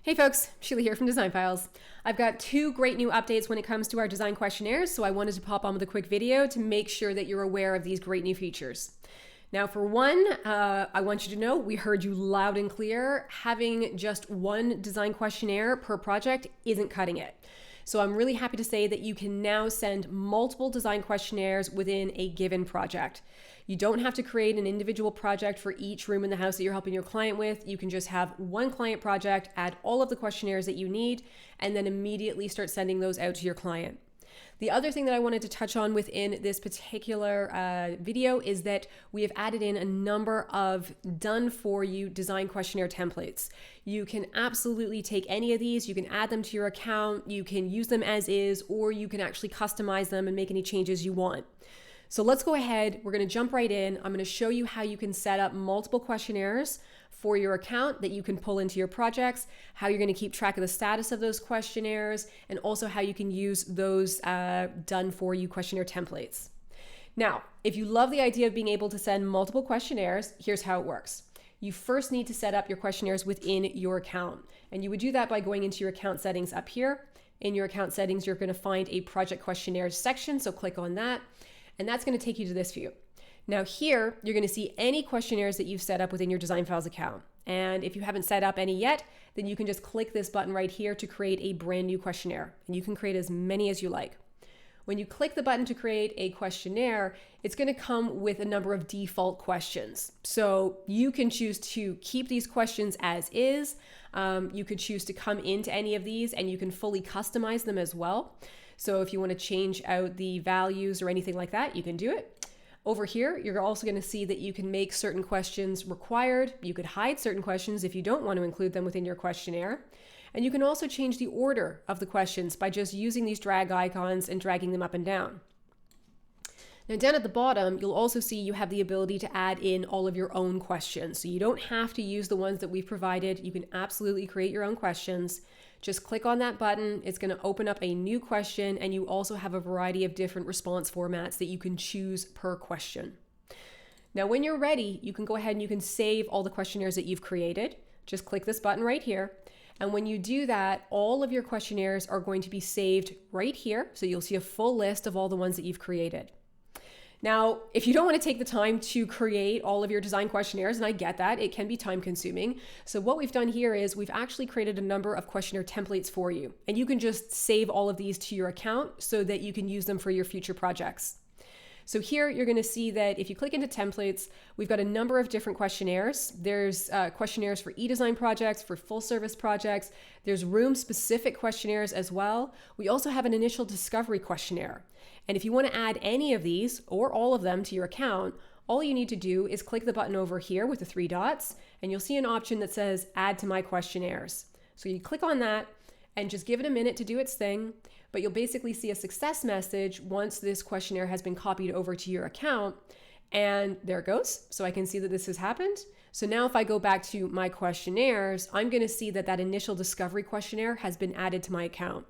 Hey folks, Sheila here from Design Files. I've got two great new updates when it comes to our design questionnaires, so I wanted to pop on with a quick video to make sure that you're aware of these great new features. Now, for one, I want you to know we heard you loud and clear. Having just one design questionnaire per project isn't cutting it. So I'm really happy to say that you can now send multiple design questionnaires within a given project. You don't have to create an individual project for each room in the house that you're helping your client with. You can just have one client project, add all of the questionnaires that you need, and then immediately start sending those out to your client. The other thing that I wanted to touch on within this particular video is that we have added in a number of done-for-you design questionnaire templates. You can absolutely take any of these, you can add them to your account, you can use them as is, or you can actually customize them and make any changes you want. So let's go ahead, we're going to jump right in. I'm going to show you how you can set up multiple questionnaires for your account that you can pull into your projects, how you're going to keep track of the status of those questionnaires, and also how you can use those done-for-you questionnaire templates. Now, if you love the idea of being able to send multiple questionnaires, here's how it works. You first need to set up your questionnaires within your account, and you would do that by going into your account settings up here. In your account settings, you're going to find a project questionnaires section, so click on that. And that's going to take you to this view. Now here, you're going to see any questionnaires that you've set up within your Design Files account. And if you haven't set up any yet, then you can just click this button right here to create a brand new questionnaire. And you can create as many as you like. When you click the button to create a questionnaire, it's going to come with a number of default questions. So you can choose to keep these questions as is. You could choose to come into any of these and you can fully customize them as well. So if you want to change out the values or anything like that, you can do it. Over here, you're also going to see that you can make certain questions required. You could hide certain questions if you don't want to include them within your questionnaire. And you can also change the order of the questions by just using these drag icons and dragging them up and down. Now down at the bottom, you'll also see you have the ability to add in all of your own questions. So you don't have to use the ones that we've provided. You can absolutely create your own questions. Just click on that button. It's going to open up a new question, and you also have a variety of different response formats that you can choose per question. Now when you're ready, you can go ahead and you can save all the questionnaires that you've created. Just click this button right here. And when you do that, all of your questionnaires are going to be saved right here. So you'll see a full list of all the ones that you've created. Now, if you don't want to take the time to create all of your design questionnaires, and I get that, it can be time consuming. So what we've done here is we've actually created a number of questionnaire templates for you. And you can just save all of these to your account so that you can use them for your future projects. So here you're going to see that if you click into templates, we've got a number of different questionnaires. There's questionnaires for e-design projects, for full service projects. There's room specific questionnaires as well. We also have an initial discovery questionnaire. And if you want to add any of these or all of them to your account, all you need to do is click the button over here with the three dots, and you'll see an option that says add to my questionnaires. So you click on that and just give it a minute to do its thing, but you'll basically see a success message once this questionnaire has been copied over to your account, and there it goes. So I can see that this has happened. So now if I go back to my questionnaires, I'm going to see that that initial discovery questionnaire has been added to my account.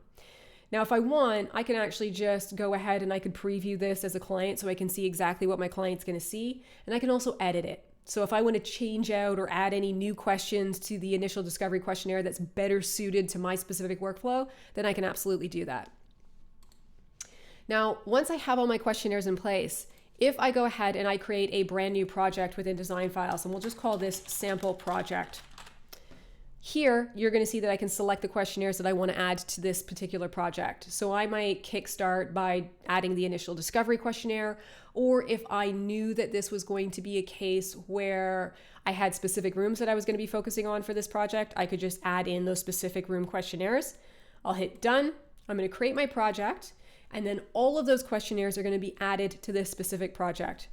Now, if I want, I can actually just go ahead and I could preview this as a client so I can see exactly what my client's going to see, and I can also edit it. So if I want to change out or add any new questions to the initial discovery questionnaire that's better suited to my specific workflow, then I can absolutely do that. Now, once I have all my questionnaires in place, if I go ahead and I create a brand new project within Design Files, and we'll just call this sample project. Here, you're going to see that I can select the questionnaires that I want to add to this particular project. So I might kickstart by adding the initial discovery questionnaire, or if I knew that this was going to be a case where I had specific rooms that I was going to be focusing on for this project, I could just add in those specific room questionnaires. I'll hit done. I'm going to create my project, and then all of those questionnaires are going to be added to this specific project.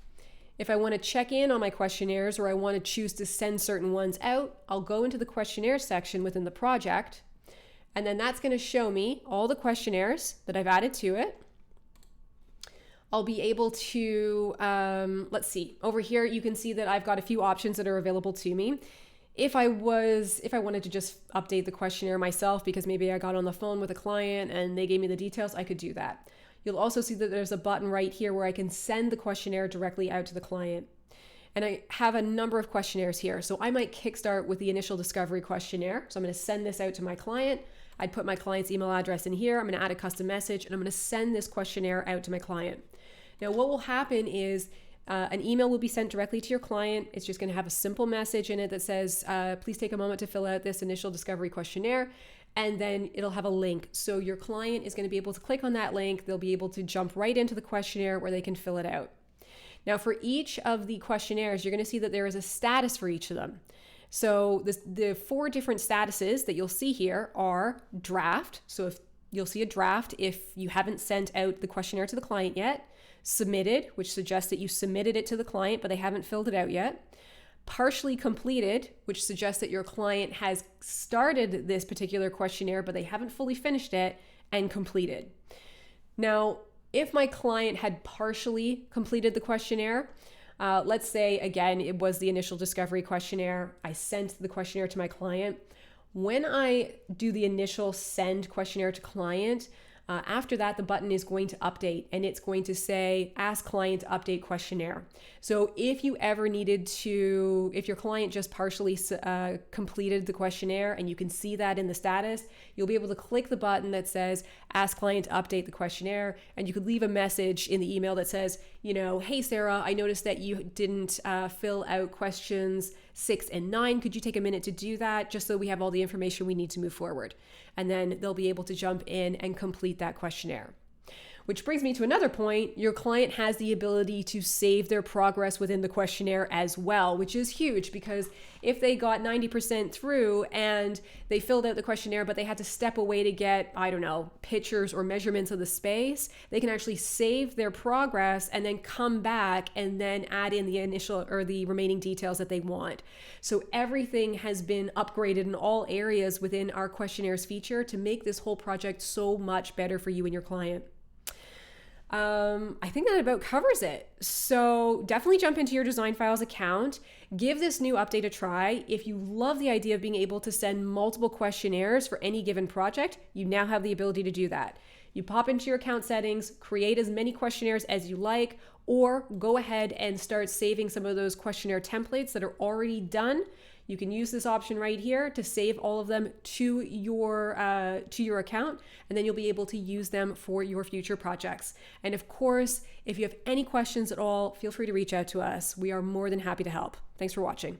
If I want to check in on my questionnaires or I want to choose to send certain ones out, I'll go into the questionnaire section within the project, and then that's going to show me all the questionnaires that I've added to it. I'll be able to, let's see, over here you can see that I've got a few options that are available to me. If I wanted to just update the questionnaire myself because maybe I got on the phone with a client and they gave me the details, I could do that. You'll also see that there's a button right here where I can send the questionnaire directly out to the client. And I have a number of questionnaires here. So I might kickstart with the initial discovery questionnaire. So I'm going to send this out to my client. I'd put my client's email address in here. I'm going to add a custom message, and I'm going to send this questionnaire out to my client. Now, what will happen is an email will be sent directly to your client. It's just going to have a simple message in it that says, please take a moment to fill out this initial discovery questionnaire. And then it'll have a link. So your client is going to be able to click on that link. They'll be able to jump right into the questionnaire where they can fill it out. Now, for each of the questionnaires, you're going to see that there is a status for each of them. So the 4 different statuses that you'll see here are draft. So if you'll see a draft if you haven't sent out the questionnaire to the client yet. Submitted, which suggests that you submitted it to the client, but they haven't filled it out yet. Partially completed, which suggests that your client has started this particular questionnaire, but they haven't fully finished it. And completed. Now, if my client had partially completed the questionnaire, let's say, again, it was the initial discovery questionnaire. I sent the questionnaire to my client. When I do the initial send questionnaire to client, after that, the button is going to update, and it's going to say, ask client to update questionnaire. So if you ever needed to, if your client just partially completed the questionnaire and you can see that in the status, you'll be able to click the button that says, ask client to update the questionnaire. And you could leave a message in the email that says, hey, Sarah, I noticed that you didn't fill out questions 6 and 9. Could you take a minute to do that just so we have all the information we need to move forward? And then they'll be able to jump in and complete that questionnaire. Which brings me to another point. Your client has the ability to save their progress within the questionnaire as well, which is huge, because if they got 90% through and they filled out the questionnaire, but they had to step away to get, pictures or measurements of the space, they can actually save their progress and then come back and then add in the initial or the remaining details that they want. So everything has been upgraded in all areas within our questionnaires feature to make this whole project so much better for you and your client. I think that about covers it. So definitely jump into your Design Files account. Give this new update a try. If you love the idea of being able to send multiple questionnaires for any given project, you now have the ability to do that. You pop into your account settings, create as many questionnaires as you like, or go ahead and start saving some of those questionnaire templates that are already done. You can use this option right here to save all of them to your account, and then you'll be able to use them for your future projects. And of course, if you have any questions at all, feel free to reach out to us. We are more than happy to help. Thanks for watching.